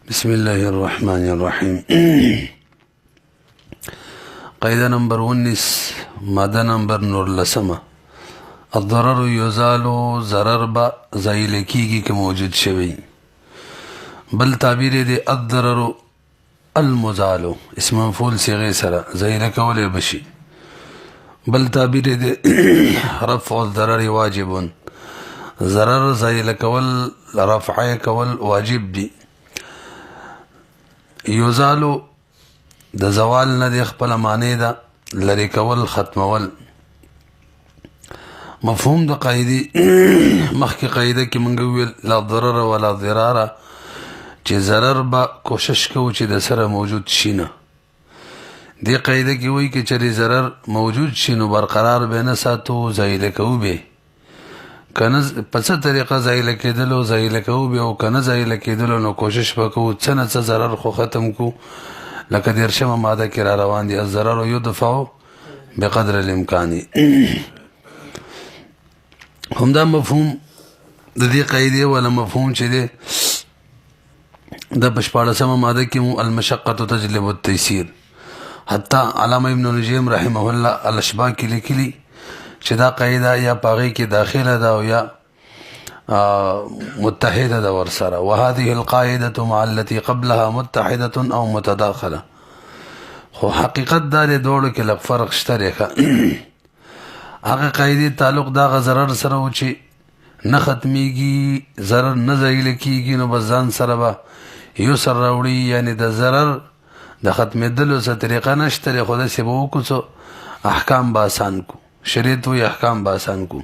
بسم الله الرحمن الرحیم. قاعده نمبر 19 ماده نمبر 19. الضرر یزال، ضرر با زایل کیږي که موجود شوی. بل تعبیر دی الضرر المزال، اسم مفعول صيغه سره زایل کول بشي. بل تعبیر دی رفع الضرر واجب، ضرر زایل کول رفع کول واجب دی. یزالو د زوال نه د خپل معنی ده لری کول ختمول. مفهوم د قاعده مخکې قاعده کې مونږ ویل لا ضرر ولا ضرار، چې ضرر به کوشش کوو چې د سره موجود شي نه. دې قاعده کې وایي چې چېرې ضرر موجود شي نو برقرار به نه ساتو، زایل کوو به. کنه په څه طریقه زایل کېدلو زایل کوو به، او کنه زایل کېدلو نو کوشش وکړو څه نه څه ضرر خو ختم کو. لکه دیرشمه ماده کې را روان دي الضرر یدفع بقدر الامکان. همدا مفهوم د دې قاعده ولا مفهوم چې دی د 14مه ماده کې مو المشقه تجلب التيسير. حتی علامه ابن نجیم رحمه الله الاشباح کې لیکلي چې دا قاعده یا پاغي کې داخله ده او یا متحده ده ورسره. وهذه القاعده مع التي قبلها متحده او متداخله. خو حقیقت دا د دوړو کې لږ فرق شته. هغه قاعده تعلق دا ضرر سره و چې نه ختميږي، ضرر نه زایل کیږي، نو بس ځان سره به یو سر راوړي. یعنی د ضرر د ختمېدلو څه طریقه نشته، خو داسې به وکړو احکام به آسان کو، شریعت وی احکام به آسان کو.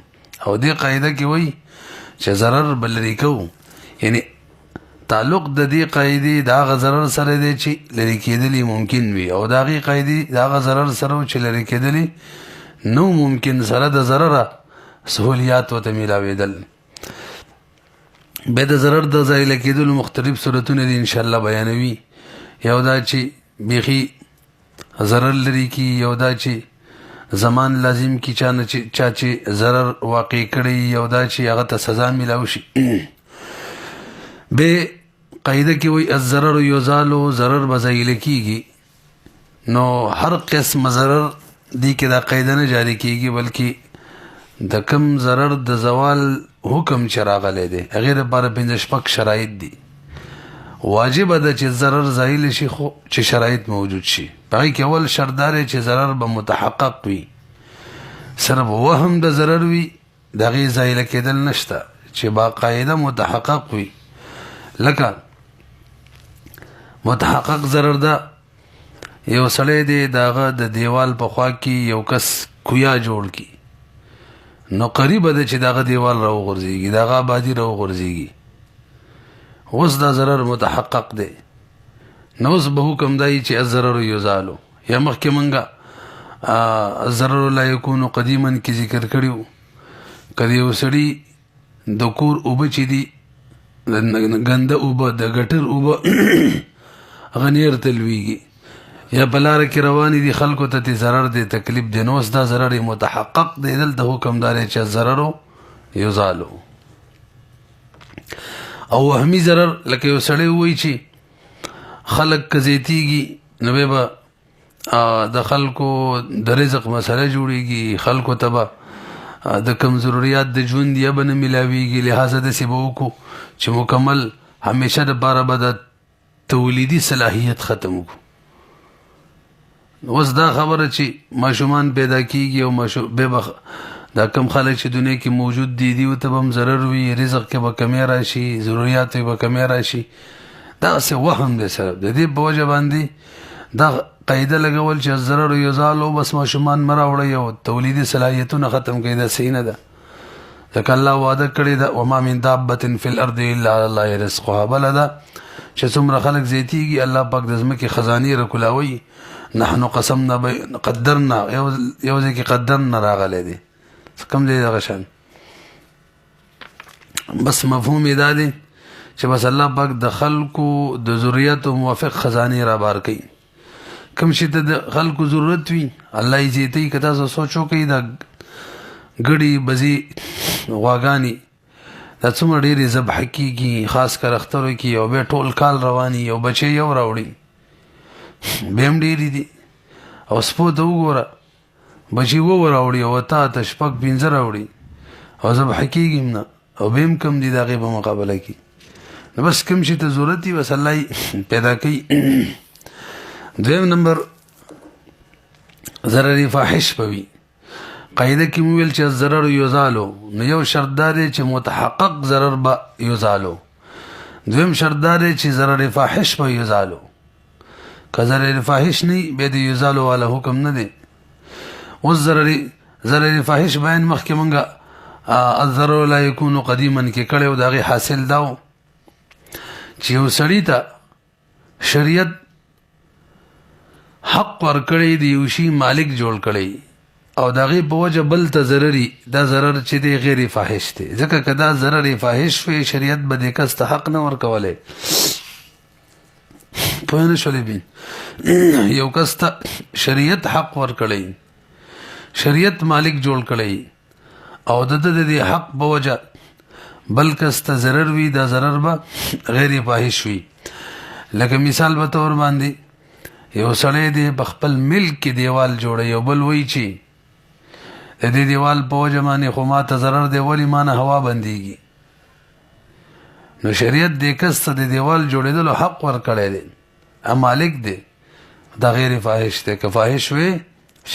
او دې قاعده کې وایي چې ضرر به لرې کوو. یعنی تعلق د دې قاعدې د هغه ضرر سره دی چې لرې کېدلی ممکن وي، او د هغې قاعدې د هغه ضرر سره چې لرې کېدلی نو ممکن. سره د ضرره سهولیات ورته میلاوېدل. بیا د ضرر د زایل کېدلو مختلف صورتونه دي انشاءالله بیانوي. یو دا چې بیخي ضرر لري کی، یو دا چې زمان لازم کی چا چې ضرر واقع کړي، یو دا چې هغه ته سزا میلاو شي. به قاعده کې وایي الضرر یزال، ضرر به زایل کیږي. نو هر قسم ضرر دی کې دا قاعده نه جاری کیږي، بلکې د کم ضرر د زوال حکم چې راغلی دی هغې دپاره 5 شرایط دي. واجب ده چې ضرر زایل شي، خو چې شرایط موجود شي. په هغې کې اول شرط دا دی چې ضرر به متحقق وي، صرف وهم د ضرر وي، د هغې زایله کېدل نشته، چې باقاعده متحقق وي. لکه متحقق ضرر ده یو سړی دی د هغه د دیوال په خوا کې یو کس کویا جوړ کی، نو قریبه ده چې د هغه دیوال راوغورځېږي، د هغه آبادي راوغورځېږي. اوس دا ضرر متحقق دی. نو اوس به حکم دی چې الضرر یزالو. یا مخکې منګه الضرر لا یکون قدیما کې ذکر کړیو. که یو سړي د کور اوبه چې دي ګنده اوبه د ګټر اوبه هغه نیر ته لویږي، یا په لاره کې روانې دي خلکو ته ضرر دی تکلیف دی، نو اوس دا ضرر متحقق دی. دلته حکم دا دی چې الضرر یزالو. او وهمي ضرر لکه یو سړی ووایي چې خلک که زیتېږي نو بیا به د خلکو د رزق مسله جوړېږي، خلکو ته به د کم ضروریات د ژوند یا به نه میلاویږي. لحاظه داسې به وکړو چې مکمل همیشه دپاره به د تولیدي صلاحیت ختم وکړو. اوس دا خبره چې ماشومان پیدا کیږي او بیا دا کم خلک چې دنیا کې موجود دي دیو ته به هم ضرر وي، رزق کې به کمی راشي، ضروریات به کمی راشي. دغسې وهم دی. سره د دې په وجه باندې دا قاعده لګول چې الضرر یزال، بس ماشومان مه راوړئ او تولیدي صلاحیتونه ختم کړئ. دا صحیح نه ده، ځکه الله وعده کړې ده وما من دابة فی الارض الا علی الله رزقها. بله ده چې څومره خلک زیتېږي الله پاک د ځمکې خزانې راکولاوي. نحنو قسمنا قدرنا، یو ځای کې قدرنا راغلی دی، کم ځای دغه شان. بس مفهوم یې دا دی چې بس الله پاک د خلکو د ضرورتو موافق خزانې را بار کوي. کوم شي ته د خلکو ضرورت وي الله یې زیاتوي. که تاسو سوچ وکړئ دا ګړي بزي غواګانې دا څومره ډېرې ذبح کېږي، خاص کر اخترو کې، او بیا ټول کال رواني، یو بچی یو راوړي بیا هم ډېرې دي. او سپو ته وګوره، بچي وو راوړي او تا ته شپږ پنځه راوړي او ذبح کېږي هم نه، او بیا هم کم دي د هغې په مقابله کې. نو بس کوم شي ته ضرورت وي بس الله یې پیدا کوي. دویم نمبر ضرر فاحش به وي. قاعده کې مو ویل چې ضرر یزالو، نو یو شرط دا دی چې متحقق ضرر به یزالو، دویم شرط دا دی چې ضرر فاحش به یزالو. که ضرر فاحش نه بیا د یزالو والا حکم نه دی. اوس ضرر فاحش بیان مخکې مونږه الضرر لا یکون قدیما کې کړی و، د هغې حاصل دا و چې یو سړي ته شریعت حق ورکړی د یو شي مالک جوړ کړی او د هغې په وجه بل ته ضرري، دا ضرر چې دی غیر فاحش دی. ځکه که دا ضرر فاحش وي شریعت به دې کس ته حق نه ورکولی. پوه نه شولې بین؟ یو کس ته شریعت حق ورکړی، شریعت مالک جوړ کړی او د دې حق په وجه بل کس ته ضرر وي، دا ضرر به غیر فاحش وي. لکه مثال به طور باندې یو سړی دی په خپل ملک کې دیوال جوړوي او بل وایي چې د دې دیوال په وجه باندې خو ما ته ضرر دی، ولې ما نه هوا بندېږي. نو شریعت دې کس ته د دیوال جوړېدلو حق ورکړی دی، مالک دی، دا غیر فاحش دی. که فاحش وي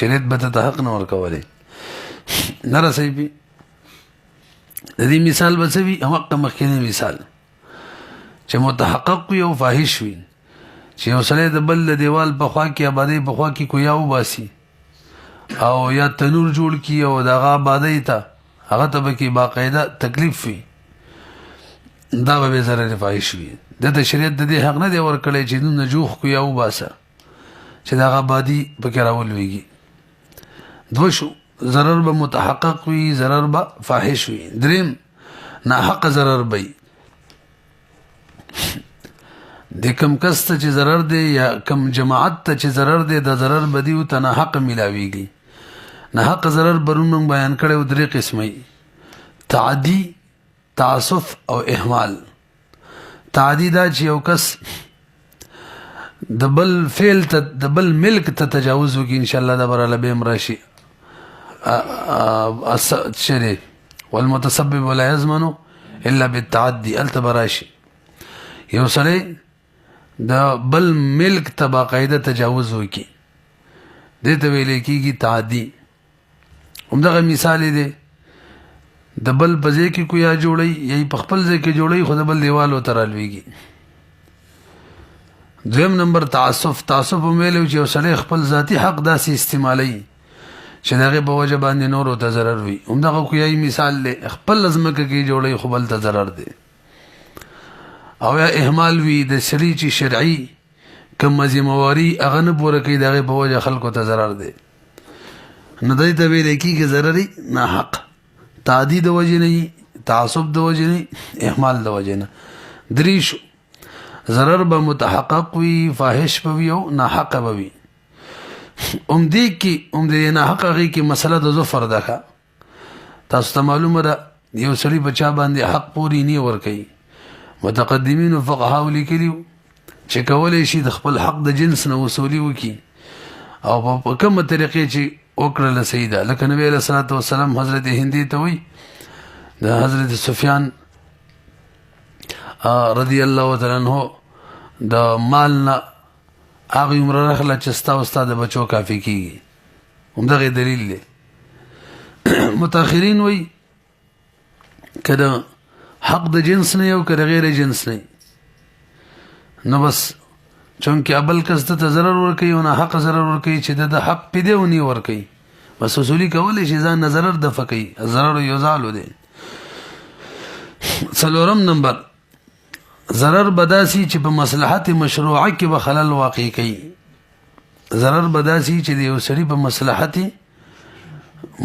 شریعت به ته حق نه ورکولی. نه رسوي پي د دې مثال به څه وي؟ هماغه مخکینی مثال چې متحقق وي او فاحش وي، چې یو سړی د بل د دیوال په خوا کې آبادۍ په خوا کې کویا وباسي او یا تنور جوړ کړي او د هغه آبادۍ ته هغه ته به کې باقاعده تکلیف وي، دا به ضرر فاحش وي. د شریعت د دې حق نه دی ورکړی چې دونه جوخ کویا وباسه چې د هغه آبادي پکې راولویږي. دوه شو، ضرر به متحقق وي، ضرر به فاحش وي. دریم ناحق ضرر به د کم کس ته چې ضرر دی یا کم جماعت ته چې ضرر دی، د ضرر به دیو ته ناحق ملاویږي. ناحق ضرر برون موږ بیان کړی و درې قسمه: تعدي، تعسف او اهمال. تعدي دا چې یو کس د بل فعل ته د بل ملک ته تجاوز وکړي، انشاءالله دا براله به هم راشي شری والمتسبب ولا يضمن الا بالتعدي، هلته به راشي. یو سړی د بل ملک ته باقاعده تجاوز وکړي، دې ته ویل کېږي تعدي. همدغه مثال دی د بل په ځای کې کویا جوړوي یا په خپل ځای کې جوړوي خو د بل دیوالو ته رالویږي. دویم نمبر تعسف. تعسف هم ویلو چې یو سړی خپل ذاتي حق داسې استعمالوي چې د هغې په وجه باندې نورو ته ضرر وي. همدغه کویایي مثال دی، خپل ځمکه کې جوړوي خو بل ته ضرر دی. او یا اهمال وي د سړي چې شرعي کومه ذمهواري هغه نه پوره کوي، د هغې په وجه خلکو ته ضرر دی. نو دې ته ویلی کېږي ضرري ناحق. تعدي د وجې نه، تعصب د وجې نه، اهمال د وجې نه. درې شو، ضرر به متحقق وي، فاحش به وي او ناحق به وي. دې کې ناحق هغې کې مسله د ظفر ده. تاسو ته معلومه ده یو سړي په چا باندې حق پورې نه ورکوي. متقدمینو فقهاو لیکلي چې کولی شي د خپل حق د جنس نه وصولي وکړي او په کومه طریقې چې وکړله صحیح ده. لکه نبي علیه الصلاة والسلام حضرت هندي ته وایي د حضرت سفیان رضی الله تعالی عنه د مال نه هغه عمره راخله چې ستا او ستا د بچو کافي کېږي. همدغه دلیل دی. متاخرین وایي که د حق د جنس نه یو که د غیر جنس نه، نو بس چونکې ابل کس ته ضرر ورکوي او ناحق ضرر ورکوي چې د حق پې دی او نه ورکوي، بس وصولي کولی شي ځان نه ضرر دفع کوي. ضرر یزالو دی. څلورم نمبر ضرر به داسې چې په مصلحت مشروعه کې به خلل واقع کوي. ضرر به داسې چې د یو سړي په مصلحت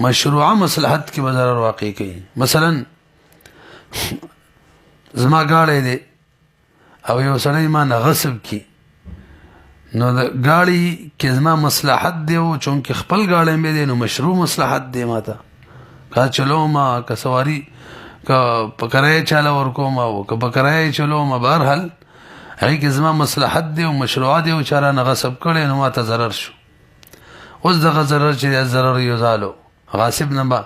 مشروعه مصلحت کې به ضرر واقع کوي. مثلا زما ګاډی دی او یو سړی ما نه غصب کی، نو د ګاډي کې زما مصلحت دی او چونکې خپل ګاډی مې دی نو مشروع مصلحت دی. ما ته که چلوم که په کرایه چاله ورکوم او که په کرایه چلوم بهرحال هغې کې زما مصلحت دی او مشروعات دی او چا رانه غصب کړی نو ما ته ضرر شو. اوس دغه ضرر چې دی ضرر یزالو غاصب نه به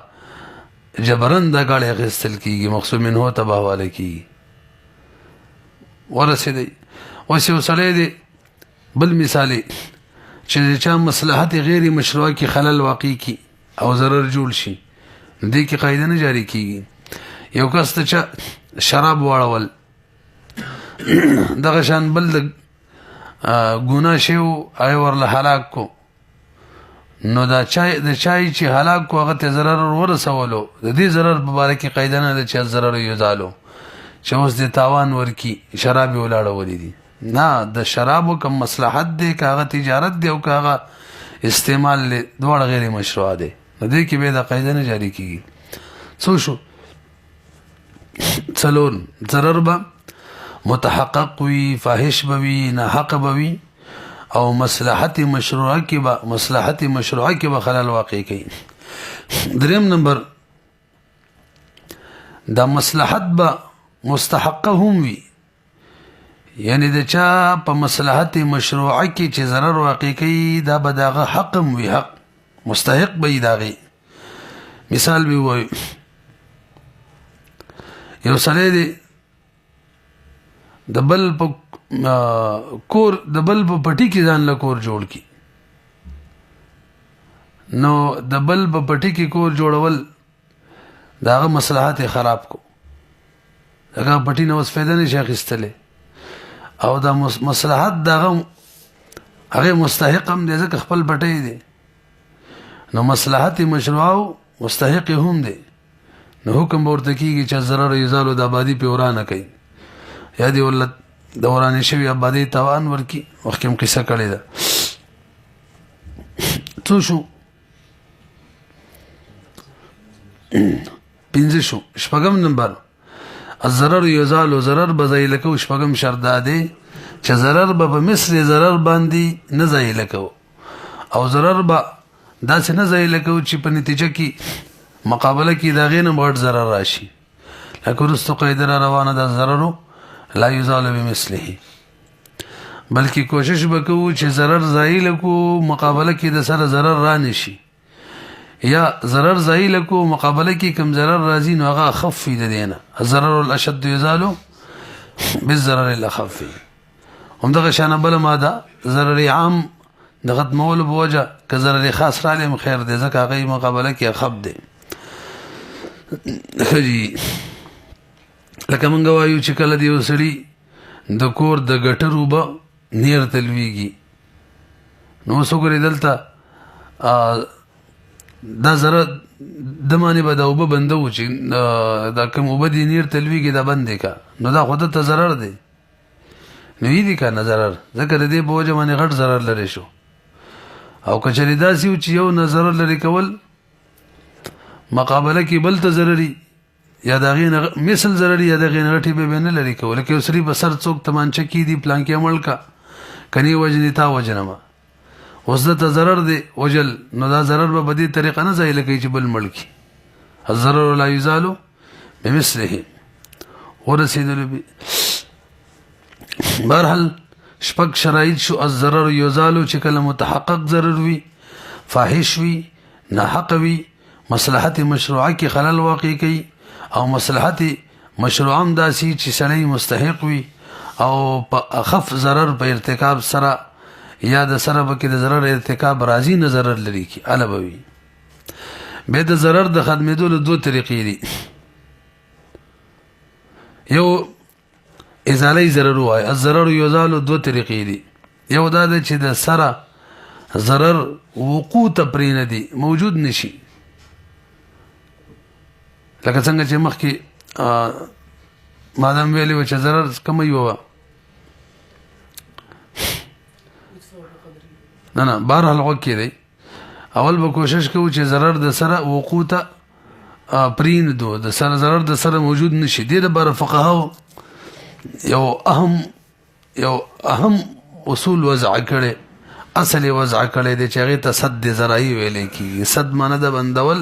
جبرن دا ګاډی اخیستل کېږي مقصود منهو ته به حواله کېږي. ورسېدی اوس یو سړی دی بل مثالي چې د چا مصلحت غیر مشروع کې خلل واقع کی او ضرر جوړ شي دې کې قاعده نه جاری کېږي. یو کس ته چا شراب واړول دغه شان بل د ګناه شی و هغې ورله هلاک کو نو دا چای چې هلاک کو هغه ته ضرر ورسولو د دې ضرر په باره کې قاعده نه ده چې ضرر یزالو چې اوس دې تاوان ورکي شراب یې ولاړولي دي نه د شرابو کم مصلحت دی که هغه تجارت دی او که هغه استعمال دی دواړه غیر مشروع دی نو دې کې به دا قاعده نه جاری کېږي. څو شو څلور ضرر به متحقق وي فاحش به وي ناحق به وي او مصلحت مشروعه کې به خلل واقع کوي. دریم نمبر دا مصلحت به مستحقه هم وي یعنی د چا په مصلحت مشروعه کې چې ضرر واقع کوي دا به دغه حق هم وي حق مستحق به وي د هغې. مثال به ووایو یو سړی دی د بل په پټي کې ځان له کور جوړ کی نو د بل په پټي کې کور جوړول د هغه مصلحت یې خراب کو هغه پټي نه اوس فایده نشي اخیستلی او دا مصلحت دغه هغې مستحق هم دی ځکه خپل پټی دی نو مصلحت مشروع او مستحق هم دی نو حکم به ورته کېږي چې ضرر یزالو د آبادي پې ورانه کوي یا دې ورله د ورانې شوي آبادۍ تاوان ورکړي. مخکې هم قصه کړې ده. څو شو پنځه شو. شپږم نمبر الضرر یزالو ضرر به ضایله کوو. شپږم شرط دا دی چې ضرر به په مثل ضرر باندې نه ضایله کوو او ضرر به داسې نه ضایله کوو چې په نتیجه کې مقابله کې د هغې نه غټ ضرر راشي. لکه وروستو قاعده را روانه ده ضررو لا یزال بمثله بلکې کوشش به کوو چې ضرر ضایله کو مقابله کې د سره ضرر را نشي یا ضرر ضایله کو مقابله کې کم ضرر راځي نو هغه اخف وي د دې نه. الضرر الاشد یزال بالضرر الاخف. همدغه شانه بله ماده ضرر عام د ختمولو په وجه که ضرر خاص رالی هم خیر دی ځکه هغه مقابله کې اخف دی. ښه جي لکه موږ وایو چې کله د یو سړي د کور د ګټرو به نیر تلویږي نو اوس وګورئ دلته دا ضرر د باندې به دا اوبه بنده و چې دا کوم اوبه دي نیر تلویږي دا بند دی که نو دا خو دته ضرر دی نو یې دي که نه ضرر ځکه د دې په وجه باندې غټ ضرر لرې شو. او که چېرې داسې و چې یو نه ضرر لرې کول مقابله کې بل ته ضرري یا د هغې نه مثل ضرري یا د هغې نه غټې به نه لرې کول. لکه یو سړي په سر څوک تمانچه کېږدي پلانکې عمل که کنې وجنې تا وجنمه اوس دته ضرر دی وجل نو دا ضرر به په دې طریقه نه ضایله کوي چې بل مړ کړي. الضرر لا یزال بمثله ورسېدلو بهرحال شپږ شرایط شو. الضرر یزال چې کله متحقق ضرر وي فاحش وي ناحق وي مصلحت مشروعه کې خلل واقع کوي او مصلحت مشروعه هم داسې چې سړی مستحق وي او په اخف ضرر په ارتکاب سره یا د سره به کې د ضرر ارتکاب راځي نه ضرر لري کې اله به وي. بیا د ضرر د ختمېدلو دوه طریقې دي. یو ازاله ضرر وایي الضرر یزال دوه طریقې دي. یو دا ده چې د سره ضرر وقوع ته پرې نه دي موجود نشي لکه څنګه چې مخکې مادام ویلي و چې ضرر کمی وه نه بهرحال غوږ کې دی اول به کوشش کوو چې ضرر د سره وقوع ته پرېنږدو د سره ضرر د سره موجود نشي. دې لپاره فقهاو یو اهم اصول وضع کړی اصل یې وضع کړی دی چې هغې ته سد ذرایع ویلی کېږي. سد معنی ده بندول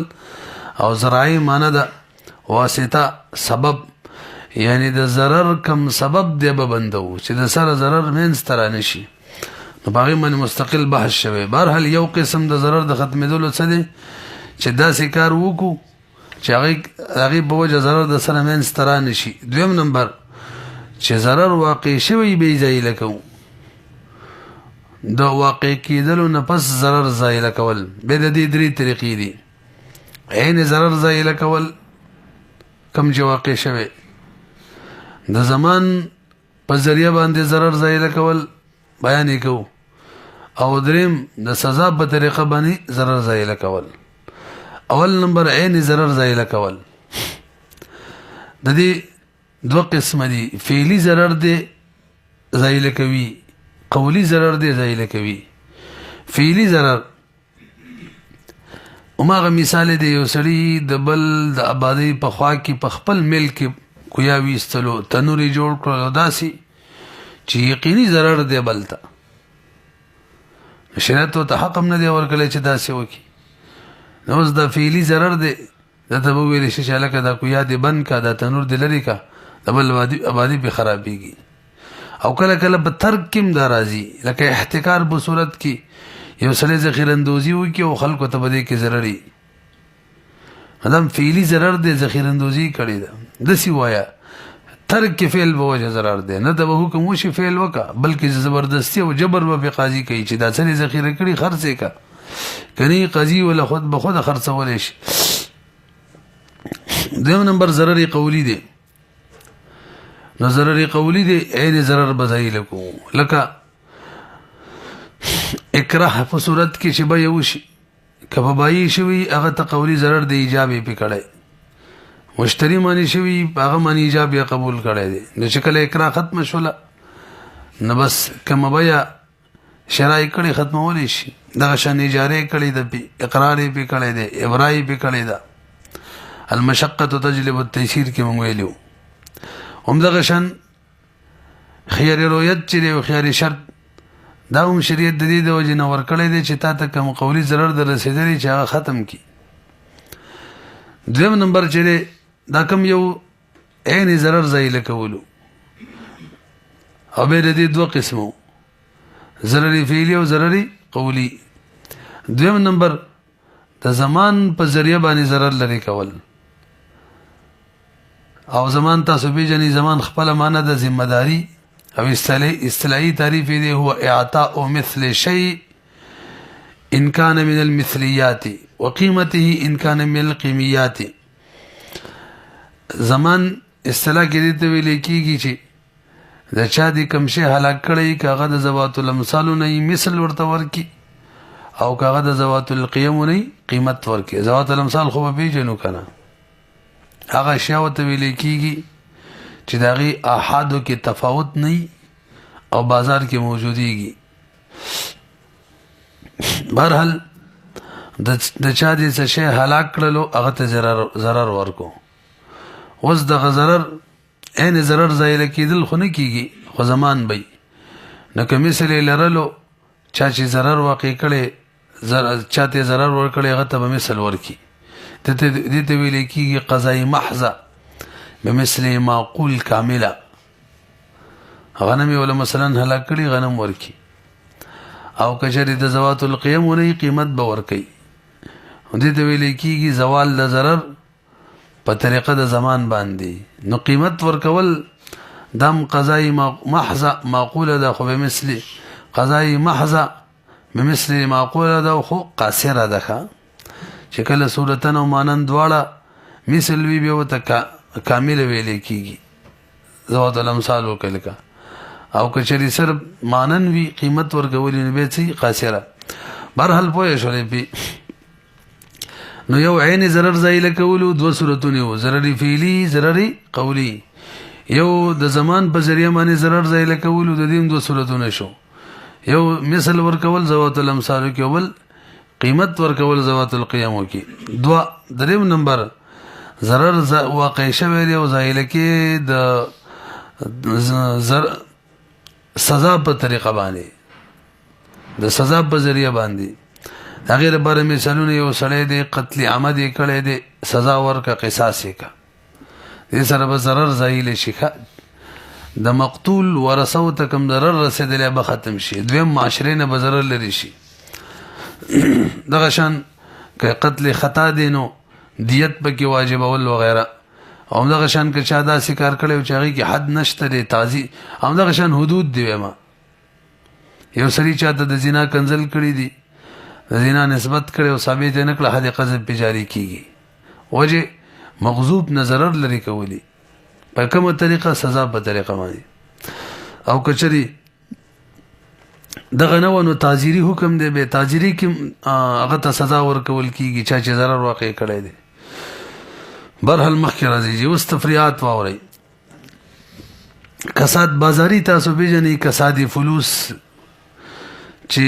او ذرایع معنی ده واسطه سبب یعنی د ضرر کم سبب دی به بندو چې د سره ضرر مینځ تر نشي نو باغی باندې مستقل بحث شوی. بهرحال یو قسم د ضرر د ختمېدلو څه دی چې داسې کار وکړو چې هغې په وجه ضرر د سره مینځ ته رانشي. دویم نمبر چې ضرر واقع شوی بې ځایله کوو د واقع کېدلو نه پس ضرر ځایله کول. بیا د دې درې طریقې دي. عین ضرر ځایله کول کم چې واقع شوی، د زمان په ذریعه باندې ضرر ځایله کول بیان یې کوو، او دریم د سزا په طریقه باندې ضرر ځایله کول. اول نمبر عین ضرر ځایله کول. د دې دوه قسمه دي، فعلی ضرر دی ځایله کوي، قولی ضرر دی ځایله کوي. فعلی ضرر هماغه مثال دی یو سړي د بل د آبادۍ په خوا کې په خپل ملک کې کویا ویستلو، تنور یې جوړ کړلو داسې چې یقیني ضرر دی بل ته. شریعت ورته حق هم نه دی ورکړی چې داسې وکړي. نو اوس دا فعلي ضرر دی، دا ته به وویلی شي چې هلکه دا کویا دې بند کا، دا تنور دې لرې کا، د بل آبادي پې خرابېږي. او کله کله په ترک کې هم دا راځي، لکه احتکار په صورت کې یو سړی ذخیراندوزي وکړي او خلکو ته به دې کې ضرر وي، دا فعلي ضرر دی، ذخیراندوزي کړې ده. داسې وایه ترک کې فعل به وجه ضرر دی، نه ته به حکم وشي فعل وکړه، بلکې زبردستي او جبر به پې قاضي کوي چې دا څه دې ذخیره کړي خرڅ یې کړه، کنی قاضي ولا خود به خود خرڅولی شي. دویم نمبر ضرر قولی دی. نو ضرر قولی دی عین ضرر به ځایله کوو، لکه اکراه په صورت کې چې به یې وشي، که په بایي شوي هغه ته قولي ضرر د ایجاب یې پې کړی، مشتري معنی شوي هغه معنی ایجاب یې قبول کړی دی. نو چې کله اکراه ختمه شوله نو بس کومه بیه شرع یې کړې ختمولی شي. دغه شان اجاره یې کړې ده، اقرار یې پې کړی دی، ابرا یې پې کړې ده. المشقة تجلب التيسير کې مونږ ویلي وو. همدغه شان خیار رویت چې دی او خیار شرط دا هم شریعت د دې د وجې نه ورکړی دی چې تا ته کوم قولي ضرر در رسېدلی چې هغه ختم کړي. دویم نمبر چې دی دا کوم یو عین ضرر ځایله کولو، او بیا د دې دوه قسمو، ضرر فعلي او ضرر قولي. دویم نمبر د زمان په ذریعه باندې ضرر لرې کول، او زمان تاسو پیژنئ، زمان خپله معنی د ذمهداري او اصطلاحي تعریف دی هو اعطاء مثل شيء ان كان من المثليات وقيمته ان كان من القيميات. زمان اصطلاح کې دې ته ویل کېږي چې د چا دې کوم شی هلاک کړی که هغه د ذوات الامثالو نه مثل ورته ورکړي، او که هغه د ذوات القیمو نه قیمت ورکړي. ذوات الامثال خو به پیژنو که نه، هغه اشیا ورته ویل کېږي چې د هغې احادو کې تفاوت نه او بازار کې موجودیږي. بهرحال د چا دې څه شی هلاک کړلو هغه ته ضرر ورکو. اوس دغه ضرر عین ضرر ځایله کېدل خو نه کېږي، خو زمان بی نو که مثل یې لرلو، چا چې ضرر واقع کړی، چا ته ضرر ورکړی هغه ته به مثل ورکړي. دې ته ویلی کېږي قضایي محضه بمثل معقول کامله. غنم یې وله مثلا هلاک کړي، غنم ورکړي، او که چېرې د ذوات القیم ونه قیمت به ورکوي. دې ته ویلی کېږي زوال د ضرر په طریقه د زمان باندې. نو قیمت ورکول دم قضایي محضه معقوله ده، خو بمثل قضایي محضه بمثل معقوله ده، خو قاصره ده، چې کله صورتن او مانن دواړه مثل وي بیا ورته کامله ویلی کېږي، ذوات الامثال وکړه. او که چېرې صرف مانن وي قیمت ورکولي نو بیا څه قاصره. بهرحال پوه شولې پې. نو یو عین ضرر ځایله کولو دوه صورتونه وو، ضرر فعلي ضرر قولي. یو د زمان په ذریعه باندې ضرر ځایله کولو، د دې هم دوه صورتونه شو. یو مثل ورکول ذوات الامثالو کې، بل قیمت ورکول ذوات القیمو کې. دوه دریم نمبر ضرر واقع شوی دی او ځایله کې د سزا په طریقه باندې، د سزا په ذریعه باندې. د هغې لپاره مثالونه، یو سړی دی قتل عمد یې کړی دی، سزا ورکړه، قصاص یې کړه. دې سره به ضرر ځایل شي د مقتول ورثو ته کوم ضرر رسیدلی به ختم شي دویم معاشرې نه به ضرر لري شي دغه شان که قتل خطا دی نو دیت پکې واجبول وغیره او دغه شان که چا داسې کار کړی چې هغې کې حد نشته دی تعزیر او دغه شان حدود دی وایم یو سړي چاته د زنا کنځل کړي دي د زنا نسبت کړي او ثابت یې نه کړه حد قذف پې جاري کېږي وجه مغضوب نه ضرر لري کولی په کومه طریقه سزا په طریقه باندې او که چېرې دغه نه و نو تعزیري حکم دی بیا تعزیري کې هغه ته سزا ورکول کېږي چا چې ضرر واقع کړی دی برحال مخکې راځي اوس تفریحات واورئ کساد بازاري تاسو پیژنئ کساد فلوس چې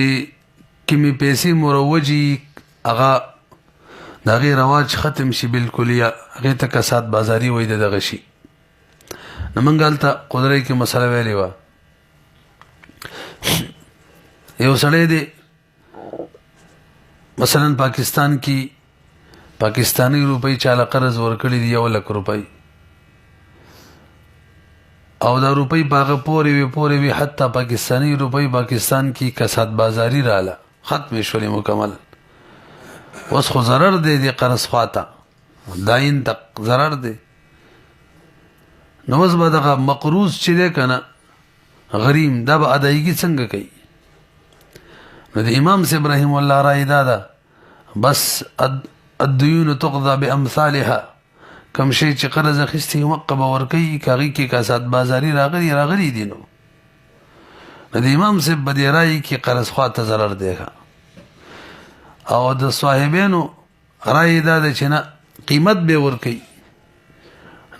کمی پیسې مروجي هغه د هغې رواج ختم شي بالکلیه هغې ته کساد بازاري وایي د دغه شي نو موږ هلته قدرۍ کې مسله ویلې وه یو سړی دی مثلا پاکستان کې پاکستانی روپۍ چاله قرض ورکړي دي 1 لک روپۍ او دا روپۍ په هغه پورې وي حتی پاکستانی روپۍ پاکستان کې کساد بازاري راله ختم شولې مکمل اوس خو ضرر دی د قرض خواته داین د ضرر دی نو اوس به دغه مقروض چې دی که نه غریم دا به ادایګي څنګه کوي نو د امام صاحب رحم الله رای دا ده بس الدیون تقضى بامثالها کم شی چې قرض اخیستی موقع به ورکوي که هغې کې کساد بازاري راغلي دي نو د امام صاحب په دې رایې کې قرض خواته ضرر دی او د صاحبینو رای دا ده چې نه قیمت به ورکوي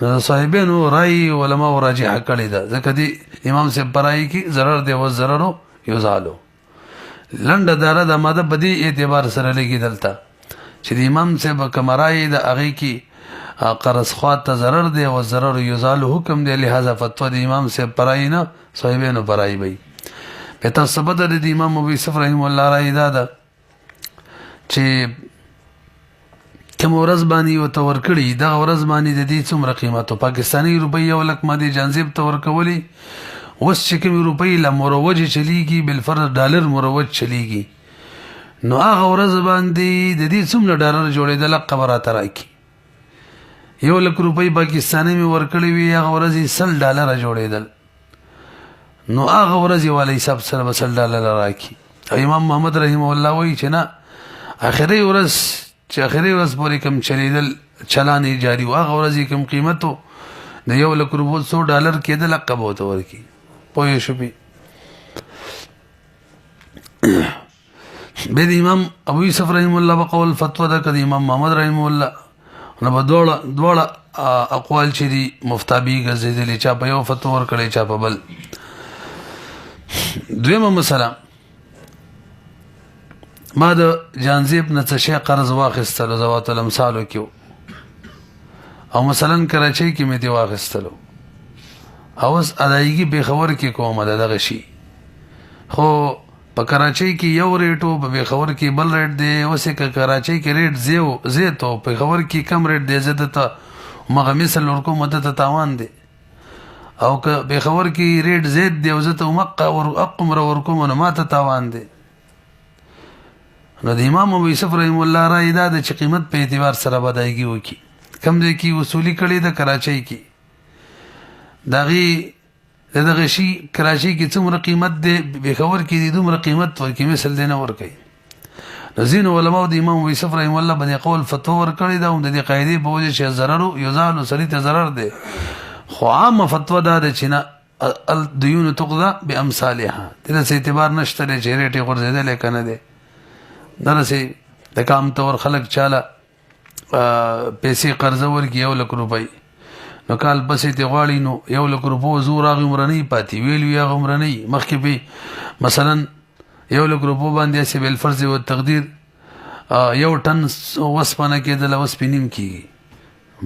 نو د صاحبینو رای علماو راجحه کړې ده ځکه د امام صاحب په رایې کې ضرر دی والضرر یزالو لنډه داره د ماده په دې اعتبار سره لګي دلته چې د امام صاحب کوم رای ده هغې کې قرض خواته ضرر دی او ضرر یزال حکم دی لہذا فتوا د امام صاحب په رای نه صاحبینو په رای وي بیا تاسو ته پته ده د امام ابو یوسف رحم الله رای دا ده چې کوم ورځ باندې ورته ورکړي دغه ورځ باندې د دې څومره قیمت و پاکستاني روپۍ 1 لک مادي جانزیب ته ورکولي اوس چې کومې روپۍ له مروج چلیږي بالفرض ډالر مروج چلیږي نو هغه ورځ باندې د دې څومره ډالر جوړېدل هغه راته راکړي 1 لک روپۍ پاکستاني مې ورکړې وي هغه ورځ یې 100 ډالره جوړېدل نو هغه ورځ یې والا حساب سره به 100 ډالره راکړي او امام محمد رحمه الله وایي چې نه اخري ورځ چې اخري ورځ پورې کوم چلیدل چلان یې جاري و هغه ورځ یې کوم قیمت و د 1 لک روپو 100 ډالر کېدل هغه به ورته ورکړي پوه شوې بیا د امام ابو یوسف رحم الله په قول فتوا ده که د امام محمد رحم الله نو به دواړه اقوال چې دي مفتابي ګرځېدلي چا په یو فتوا ورکړی چا په بل دویمه مسله ما د جانزیب نه څه شی قرض واخیستلو ذوات الامثالو کې او مثلا کراچۍ کې مې دې واخیستلو او اوس ادایګي پېښور کې کومه ده دغه شي خو په کراچۍ کې یو ریټ و په پېښور کې بل ریټ دی اوس یې که کراچۍ کې ریټ زیات و پېښور کې کم ریټ دی زه دته مغه مثل ورکوم دته تاوان دی او که پېښور کې ریټ زیات دی او زه ته اقمره ورکوم نو ما ته تاوان دی نو د امام ابو یوسف رحم الله رای دا ده چې قیمت په اعتبار سره به ادایګي وکړي کم دی کې وصولي کړې ده کراچۍ کې د هغې د دغه شي کراچۍ کې څومره قیمت دی پېښور کې دی دومره قیمت ورکړي مثل دی نه ورکوي نو ځینو علماو د امام ابو یوسف رحم الله په دې قول فتوا ورکړې ده او د دې قاعدې په وجه چې ضرر یزال سړي ته ضرر دی خو عامه فتوا دا ده چې نه الدیون تقضى بامثالها دې څه اعتبار نشته دی چې ریټ یې غورځېدلی که نه دی دغسې د کام طور خلک چاله پیسې قرضه ورکړي 1 لک روپۍ نو کال پسې ته غواړي نو 1 لک روپو زور هغې عمرنۍ پاتې ویل وي هغه عمرنۍ مخکې به مثلا 1 لک روپو باندې هسې بالفرض و تقدیر 1 ټن وسپنه کېدله اوس پې نیم کېږي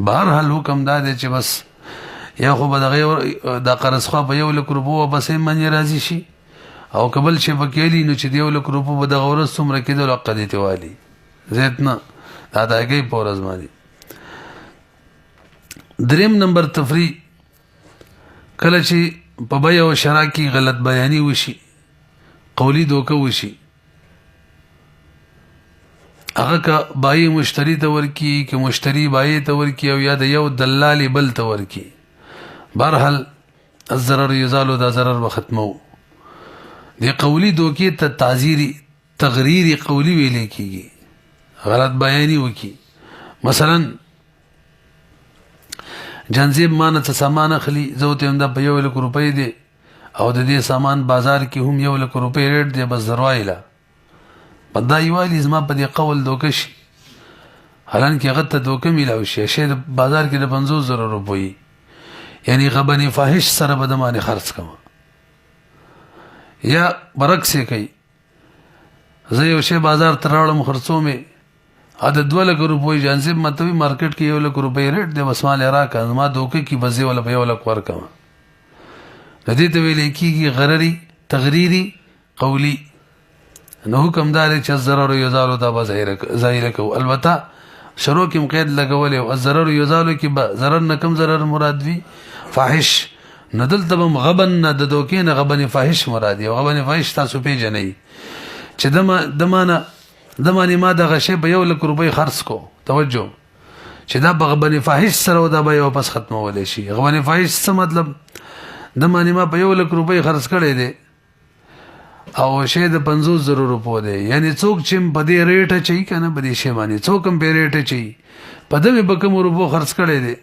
بهرحال حکم دا دی چې بس یا خو به دغه دا قرض خوا په 1 لک روپو واپسې منې راضي شي او که بل شی پکې ویلي نو چې د 1 لک روپو به دغه ورځ څومره کېدلو حقه دې ته والي زیات نه د ادایګۍ په ورځ باندې دریم نمبر تفریح کله چې په بیع او شرا کې غلط بیانی وشي قولی دوکه وشي هغه که بای مشتری ته ورکی که مشتری بای ته ورکی او یا د یو دلال بل ته ورکی بهرحال الضرر یزال دا ضرر به ختمو دی قولی دوکې ته تعزیری تغریری قولی ویلې کیږي غلط بیانی وکي مثلا جنزیب مانه څه سامان اخلي زه ته هم دا په 1 لک روپۍ دی او د دې سامان بازار کې هم 1 لک روپۍ ریټ دی بس زروایله پدا یوالي زما په دې قول دوکه شي حالانکه هغه ته دوکه میلاو شي شی د بازار کې د 500 روپۍ یعنی غبن فاحش سره بدمانه خرڅ کما یا برعکس کوي زه یو شی بازار تراړم خرڅو می اده 2 لک روپۍ جانسب متوي مارکیټ کې 1 لک روپۍ ریټ دی بس مال راکا ما دوکه کی بزي ولا په 1 لک ورکم د دې ته ویل کیږي غرري تغریری قولی نو حکم دار چې ضرر یزال دا ظاهر کو البته شروع کې قید لګولې او ضرر یزال کې به ضرر نه کم ضرر مراد وي فاحش ندل تبم غبن د دوکې نه غبن فاحش مراد دی غبن فاحش تاسو پیژنئ چې دمانه ما د غشې په 1 لک روپۍ خرڅ کو توجه چې دا غبن فاحش سره دا به واپس ختمول شي غبن فاحش څه مطلب دمانه ما په 1 لک روپۍ خرڅ کړي دي او شه د 500 روپو دی یعنی څوک چې په دې ریټه چي کنه په دې شی باندې څوک هم په ریټه چي په دې به کوم روپو خرڅ کړي دي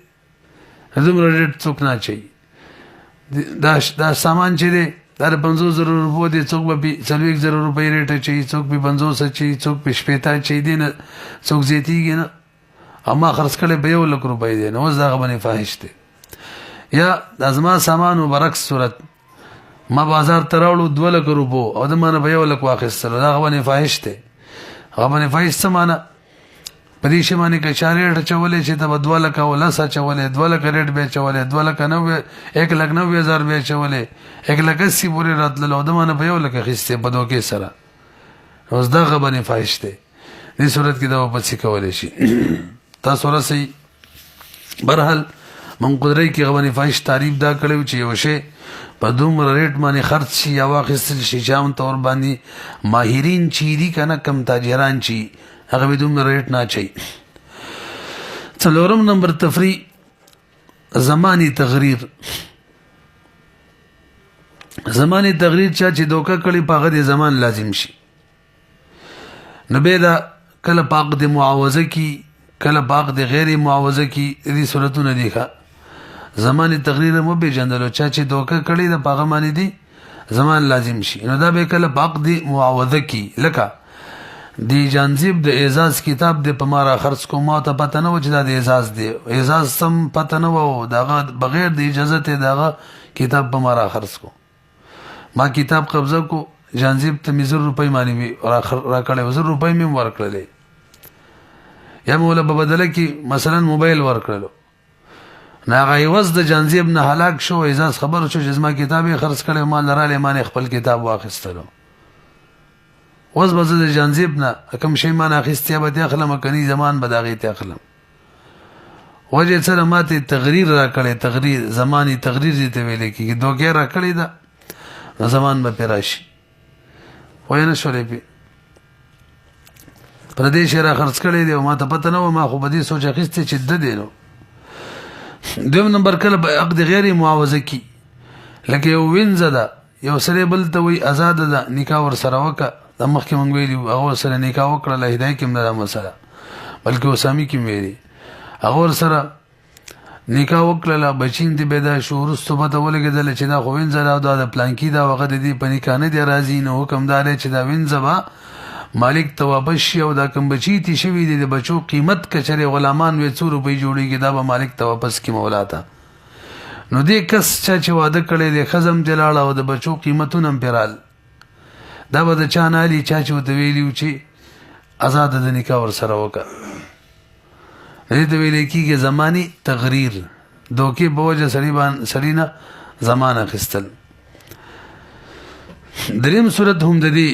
زموږ ریټ څوک نه چي دا سامان چې دی دا 500 روپو دی څوک به 40 روپۍ ریټه چي څوک به 500 چي څوک به 50 چي دي نه څوک زیاتیږي نه اما خرڅ کړي به 1 لک روپۍ دی نو زغه باندې فاحش دی یا د ازما سامان برعکس صورت ما بازار تراولو 2 لک روپو او د مانه په 1 لک واخیستل دا غوونه فاحش ته غوونه فاحش سمانه پدې شمانه کې چارې چولې چې ته 2 لک ولا سا چولې 2 لک ریټ به چولې 2 لک 1,90,000 به چولې 1,80,000 پورې راتلل او د مانه په 1 لک خسته په دوکې سره اوس دا غوونه فاحش ته دې صورت کې دا په څه کولې شي تاسو راځي برحال من قدرت کې غوونه فاحش تعریف دا کړو چې یو شی په دومره ریټ باندې خرڅ شي یا واخیستل شي جام تور باندې ماهرین چي دي کنه کم تاجران چي هغه به دومره ریټ نه چي څلورم نمبر تفریح زمانی تغریر زمانی تغریر چې دوکه کړي په هغه زمان لازم شي نبه دا کله پاک د معاوضه کی کله پاک د غیر معاوضه کی دې صورتونه دي ښه زمان تغریر مو به جندلو چې دوکه کړي د پاغه معنی دي زمان لازم شي نو دا به کله باق دی معاوضه کی لکه دی جانزیب د اعزاز کتاب د پمارا خرڅ کو ما ته پته نه و چې دا د اعزاز دی اعزاز سم پته نه و دا بغیر د اجازه ته دا کتاب پمارا خرڅ کو ما کتاب قبضه کو جانزیب ته 1,000 روپۍ مانی را کړې 1,000 روپۍ مې ورکړلې یا مولا په بدله کې مثلا موبایل ورکړلو ناغه یوز د جانزیب نه هلاک شو اعزاز خبر شو چې زما کتابي خرڅ کړي ما لراله مانه خپل کتاب واخیستلو وز بزه د جانزیب نه کوم شی ما نه اخیستیا به اخلم کني زمان بداغي ته اخلم وجه سره ماته تغریر را کړي تغریر زماني تغریر دي ته ویل کیږي دوکه را کړي دا زمان به پیراشي وینه شولې پی پردیش را خرڅ کړي دی ما ته پته نه و ما خو بدی سوچ اخیسته چې د دینو دویم نمبر کله به عقد غیر معاوضه کی لکه یو وینځه ده یو سره بل ته وی آزاد ده نکاح ور سره وکړه د مخکې مونږ ویلي هغه سره نکاح وکړه له هدايه کې نه مسله بلکې وسامي کې ویلي هغه سره نکاح وکړه لا بچین دی بيدا شعور ستوبته ولګیدل چې دا خو وینځه ده د پلانکی دا وخت دی په نکاح نه دی راځي نو حکم دار چې دا وینځه با مالک ته واپس شي او دا کوم بچی تی شوی دی د بچو قیمت کچره غلامان وې 100 روپۍ جوړیږي دا به مالک ته واپس کی مولا ته نو دې کس چې واده کړي د خزم جلاله او د بچو قیمتونه پیرال دا به د چانالي چې وته ویلیو چې آزاد د نکاح ور سره وکړه دې ته ویل کېږي زماني تغریر دوکې بوجه سړینا زمانہ خستل دریم صورت هم د دې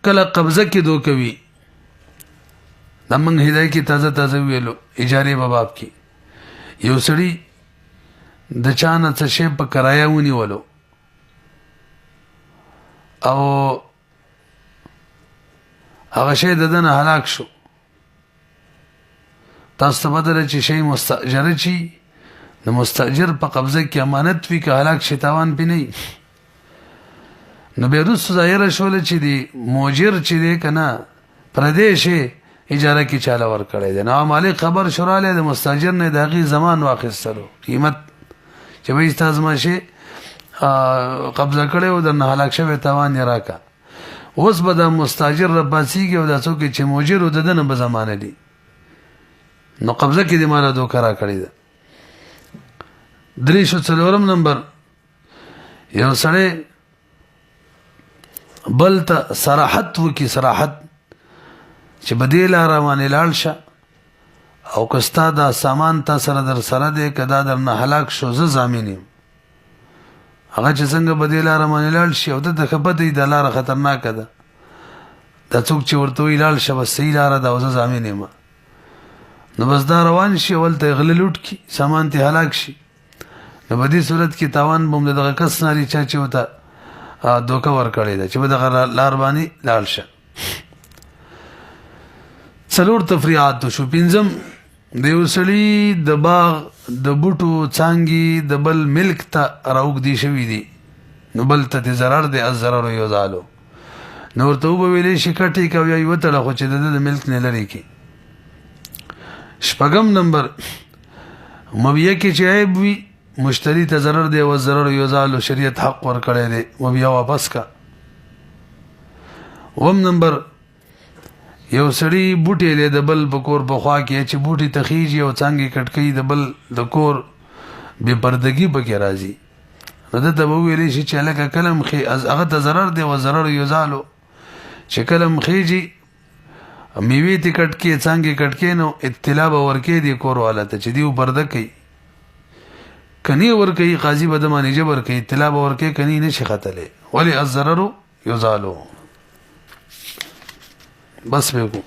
کله قبضه کې دوکوي د موږ هدايه کې تازه ویلو اجاره په باب کې یو سړی د چانه څه شی په کرایه ونیولو او هغه شی د دنه هلاک شو، تاسو ته بدله چې شی مستاجر چی د مستاجر په قبضه کې امانت وي که هلاک شي تاوان پې نه وي. نو بیا وروسته ظاهره شوله چې د موجر چې دی که نه پردی شی اجاره کې چاله ورکړی دی. نو مالک خبر شو رالی د مستاجر نه د هغې زمان واخیستلو قیمت چې بهی ستا زما شی قبضه کړی و درنه هلاک شوی تاوان یې راکړه. اوس به دا مستاجر راپاڅېږي او دا څوک چې موجر و د ده نه به زمانه دي، نو قبضه کې دې ماله دوکه راکړې ده. 304 نمبر، یو سړی بل ته صراحت وکړي، صراحت چې په دې لاره باندې لاړ شه او که ستا دا سامان تا سره در سره دی که دا درنه هلاک شو زه ضامن یم. هغه چې څنګه په دې لاره باندې لاړ شي او ده ته ښه پته وي دا لاره خطرناکه ده، دا څوک چې ورته وایي لاړ شه بس صحیح لاره ده او زه ضامن یم، نو بس دا روان شي اول ته غله لوټ کړي سامان ته هلاک شي، نو په دې صورت کې تاوان به هم د دغه کس نه لري چا چې ورته دوکه ورکړې ده چې په دغه لار باندې لاړ شه. 4 تفریعات شو. 5 د یو سړي د باغ د بوټو څانګې د بل ملک ته راوږدي شوي دي، نو بل ته د ضرر دی الضرر یزالو، نو ورته وبه ویلی شي کټې کوي یا یې وتړه خو چې د ده د ملک نه لرې کړي. 6 نمبر، مبیه کې چې عیب وي مشتری ته ضرر دی والضرر یزالو، شریعت حق ورکړی دی مبیه واپس کا. 9 نمبر، یو سړی بوټی دی د بل په کور په خوا کې چې بوټي ته خیږي او څانګې کټ کوي د بل د کور بې پردګي پکې راځي، نو ده ته به وویلی شي چې هلکه کلم هغه ته ضرر دی والضرر یزالو، چې کلم خیږي میوې ته کټ کې څانګې کټ کې نو اطلاع به ورکوي دې کور والا ته چې دیو پرده کوي، کنی ورکوي قاضي به د باندې جبر کوي، اطلاع به ورکوي کنی نه شي ختلی، ولې الضرر یزالو. بس بے کو